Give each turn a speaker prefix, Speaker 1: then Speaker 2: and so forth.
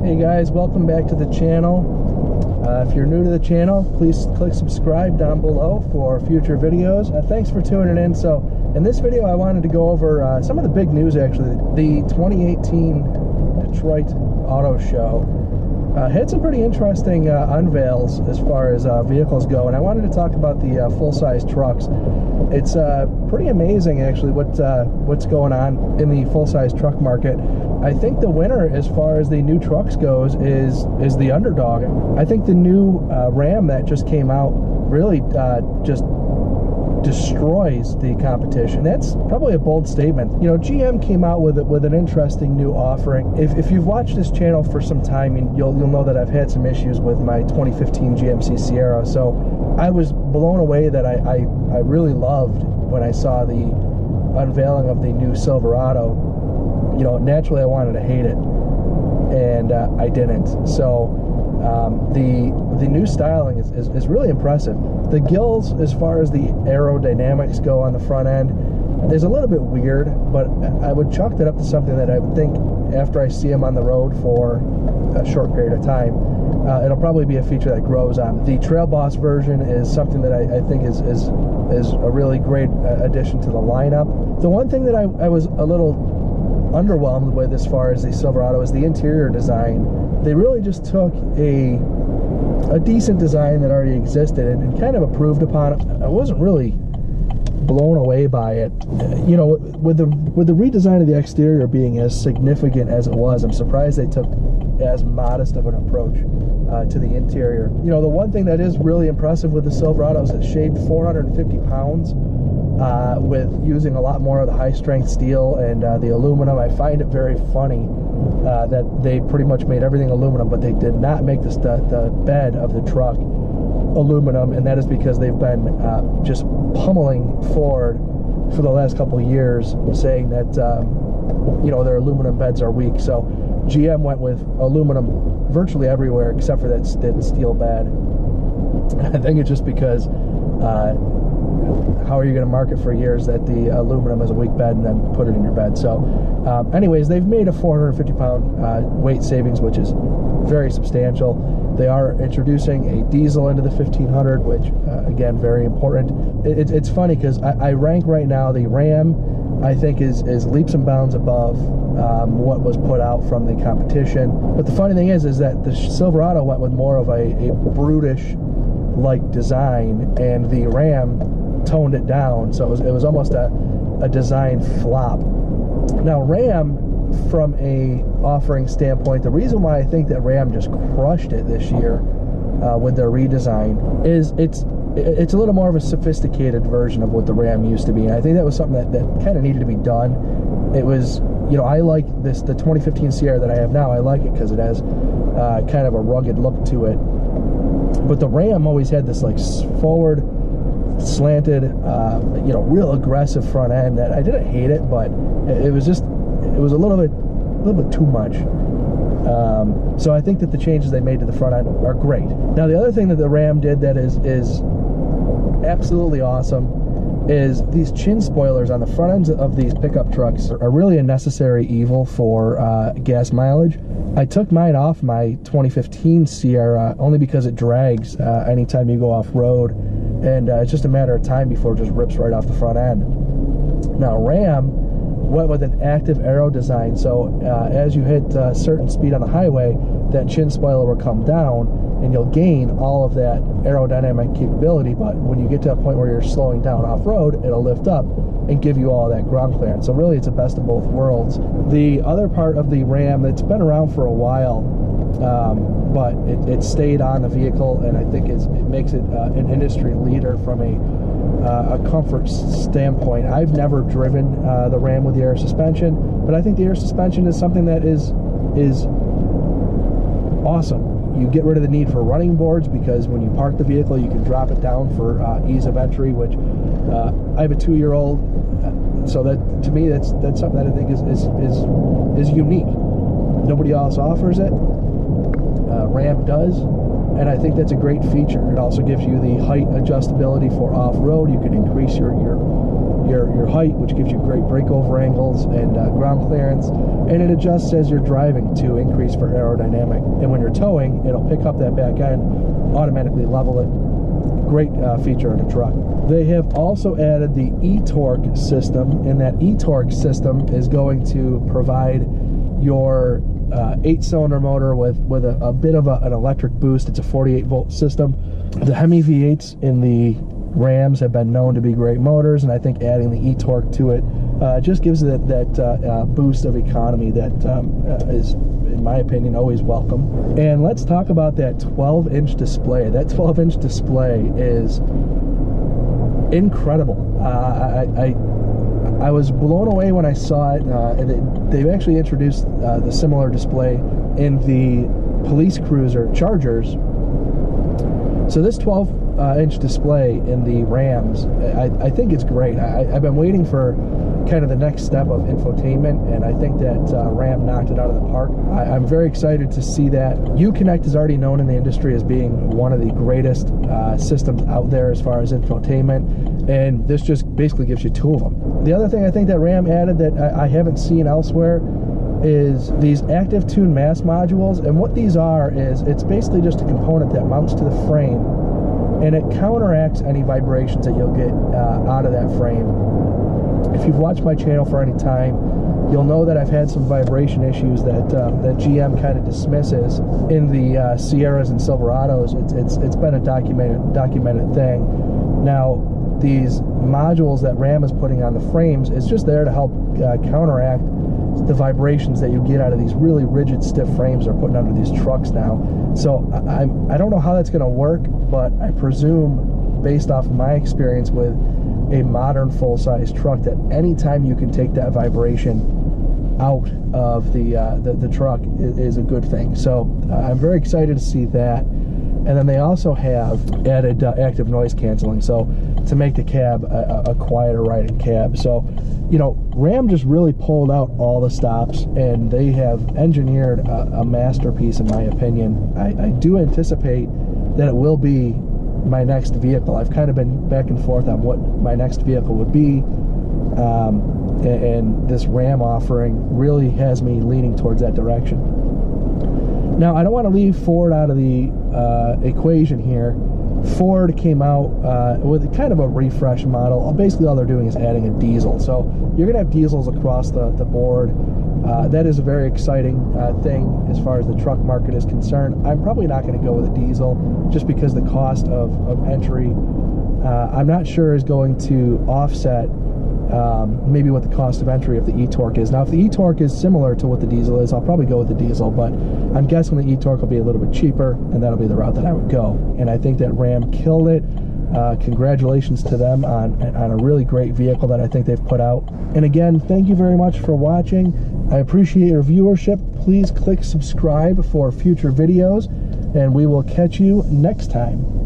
Speaker 1: Hey guys, welcome back to the channel. If you're new to the channel, please click subscribe down below for future videos. Thanks for tuning in. So in this video I wanted to go over some of the big news actually. The 2018 Detroit Auto Show had some pretty interesting unveils as far as vehicles go, and I wanted to talk about the full-size trucks. It's pretty amazing actually what's going on in the full-size truck market. I think the winner as far as the new trucks goes is the underdog. I think the new Ram that just came out really just destroys the competition. That's probably a bold statement. You know, GM came out with an interesting new offering. If you've watched this channel for some time, you'll know that I've had some issues with my 2015 GMC Sierra. So I was blown away that I really loved when I saw the unveiling of the new Silverado. You know, naturally I wanted to hate it, and I didn't. So the new styling is really impressive. The gills, as far as the aerodynamics go on the front end, is a little bit weird, but I would chalk that up to something that I would think after I see them on the road for a short period of time, it'll probably be a feature that grows on. The Trail Boss version is something that I think is a really great addition to the lineup. The one thing that I was a little underwhelmed with as far as the Silverado is the interior design. They really just took a decent design that already existed and kind of improved upon it. I wasn't really blown away by it. You know, with the redesign of the exterior being as significant as it was, I'm surprised they took as modest of an approach to the interior. You know, the one thing that is really impressive with the Silverado is it shaved 450 pounds with using a lot more of the high-strength steel and the aluminum. I find it very funny that they pretty much made everything aluminum, but they did not make the bed of the truck aluminum, and that is because they've been just pummeling Ford for the last couple of years, saying that you know, their aluminum beds are weak. So GM went with aluminum virtually everywhere except for that steel bed. I think it's just because how are you going to market for years that the aluminum is a weak bed and then put it in your bed? So anyways, they've made a 450 pound weight savings, which is very substantial. They are introducing a diesel into the 1500, which again, very important. It's funny because I rank right now the Ram, I think is leaps and bounds above what was put out from the competition. But the funny thing is that the Silverado went with more of a brutish like design, and the Ram toned it down, so it was almost a design flop. Now Ram, from a offering standpoint, the reason why I think that Ram just crushed it this year with their redesign is it's a little more of a sophisticated version of what the Ram used to be, and I think that was something that kind of needed to be done. It was, you know, I like the 2015 Sierra that I have now. I like it because it has kind of a rugged look to it. But the Ram always had this like forward slanted, you know, real aggressive front end that I didn't hate it, but it was a little bit too much. So I think that the changes they made to the front end are great. Now the other thing that the Ram did that is absolutely awesome is these chin spoilers on the front ends of these pickup trucks are really a necessary evil for gas mileage. I took mine off my 2015 Sierra only because it drags anytime you go off-road, and it's just a matter of time before it just rips right off the front end. Now Ram went with an active aero design, so as you hit a certain speed on the highway, that chin spoiler will come down and you'll gain all of that aerodynamic capability, but when you get to a point where you're slowing down off-road, it'll lift up and give you all that ground clearance. So really it's a best of both worlds. The other part of the Ram that's been around for a while, but it stayed on the vehicle, and I think it makes it an industry leader from a comfort standpoint. I've never driven the Ram with the air suspension, but I think the air suspension is something that is awesome. You get rid of the need for running boards because when you park the vehicle, you can drop it down for ease of entry, which I have a 2-year-old, so that to me that's something that I think is unique. Nobody else offers it. Ram does, and I think that's a great feature. It also gives you the height adjustability for off-road. You can increase your your height, which gives you great breakover angles and ground clearance, and it adjusts as you're driving to increase for aerodynamic. And when you're towing, it'll pick up that back end, automatically level it. Great feature in a truck. They have also added the e-torque system, and that e-torque system is going to provide your 8-cylinder motor with a bit of an electric boost. It's a 48-volt system. The Hemi V8s in the Rams have been known to be great motors, and I think adding the e-torque to it just gives it that boost of economy that is, in my opinion, always welcome. And let's talk about that 12-inch display. That 12-inch display is incredible. I was blown away when I saw it. They've actually introduced the similar display in the police cruiser Chargers. So this 12-inch display in the Rams, I think it's great. I've been waiting for kind of the next step of infotainment, and I think that Ram knocked it out of the park. I'm very excited to see that. Uconnect is already known in the industry as being one of the greatest systems out there as far as infotainment, and this just basically gives you two of them. The other thing I think that Ram added that I haven't seen elsewhere is these active tune mass modules, and what these are is it's basically just a component that mounts to the frame, and it counteracts any vibrations that you'll get out of that frame. If you've watched my channel for any time, you'll know that I've had some vibration issues that that GM kind of dismisses in the Sierras and Silverados. It's been a documented thing. Now, these modules that Ram is putting on the frames is just there to help counteract the vibrations that you get out of these really rigid, stiff frames they're putting under these trucks now. So I don't know how that's going to work, but I presume, based off of my experience with a modern full-size truck, that anytime you can take that vibration out of the truck is a good thing. So I'm very excited to see that. And then they also have added active noise canceling, so to make the cab a quieter riding cab. So, you know, Ram just really pulled out all the stops, and they have engineered a masterpiece, in my opinion. I do anticipate that it will be my next vehicle. I've kind of been back and forth on what my next vehicle would be, and this Ram offering really has me leaning towards that direction. Now, I don't want to leave Ford out of the equation here. Ford came out with kind of a refresh model. Basically, all they're doing is adding a diesel. So you're going to have diesels across the board. That is a very exciting thing as far as the truck market is concerned. I'm probably not going to go with a diesel just because the cost of entry, I'm not sure, is going to offset maybe what the cost of entry of the e-torque is. Now, if the e-torque is similar to what the diesel is, I'll probably go with the diesel, but I'm guessing the e-torque will be a little bit cheaper, and that'll be the route that I would go. And I think that Ram killed it. Congratulations to them on a really great vehicle that I think they've put out. And again, thank you very much for watching. I appreciate your viewership. Please click subscribe for future videos, and we will catch you next time.